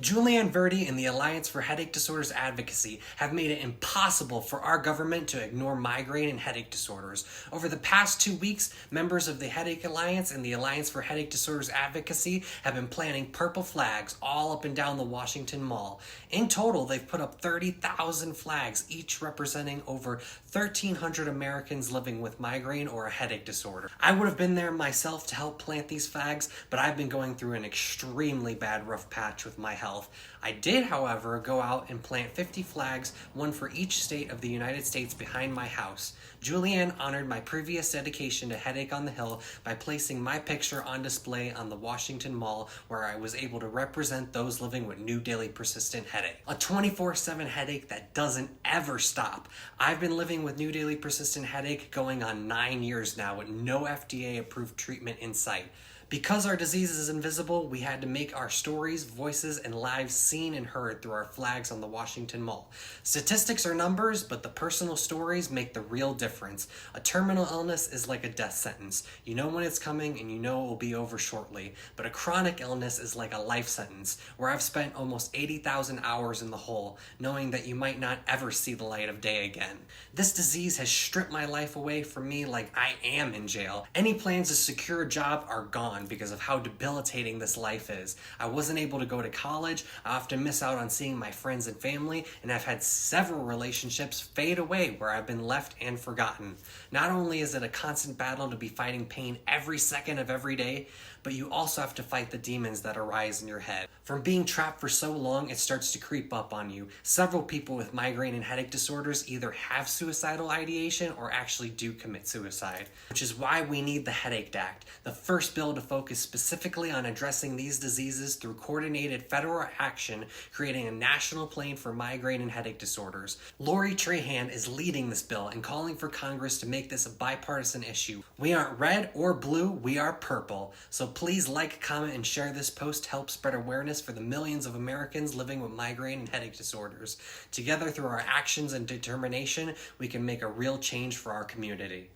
Julianne Verdi and the Alliance for Headache Disorders Advocacy have made it impossible for our government to ignore migraine and headache disorders. Over the past 2 weeks, members of the Headache Alliance and the Alliance for Headache Disorders Advocacy have been planting purple flags all up and down the Washington Mall. In total, they've put up 30,000 flags, each representing over 1,300 Americans living with migraine or a headache disorder. I would have been there myself to help plant these flags, but I've been going through an extremely bad rough patch with my health. I did, however, go out and plant 50 flags, one for each state of the United States, behind my house. Julianne honored my previous dedication to Headache on the Hill by placing my picture on display on the Washington Mall, where I was able to represent those living with new daily persistent headache. A 24/7 headache that doesn't ever stop. I've been living with new daily persistent headache going on 9 years now with no FDA-approved treatment in sight. Because our disease is invisible, we had to make our stories, voices, and lives seen and heard through our flags on the Washington Mall. Statistics are numbers, but the personal stories make the real difference. A terminal illness is like a death sentence. You know when it's coming and you know it will be over shortly. But a chronic illness is like a life sentence, where I've spent almost 80,000 hours in the hole, knowing that you might not ever see the light of day again. This disease has stripped my life away from me like I am in jail. Any plans to secure a job are gone because of how debilitating this life is. I wasn't able to go to college, I often miss out on seeing my friends and family, and I've had several relationships fade away where I've been left and forgotten. Not only is it a constant battle to be fighting pain every second of every day, but you also have to fight the demons that arise in your head. From being trapped for so long, it starts to creep up on you. Several people with migraine and headache disorders either have suicidal ideation or actually do commit suicide, which is why we need the Headache Act, the first bill to focus specifically on addressing these diseases through coordinated federal action, creating a national plan for migraine and headache disorders. Lori Trahan is leading this bill and calling for Congress to make this a bipartisan issue. We aren't red or blue, we are purple. So please like, comment, and share this post to help spread awareness for the millions of Americans living with migraine and headache disorders. Together, through our actions and determination, we can make a real change for our community.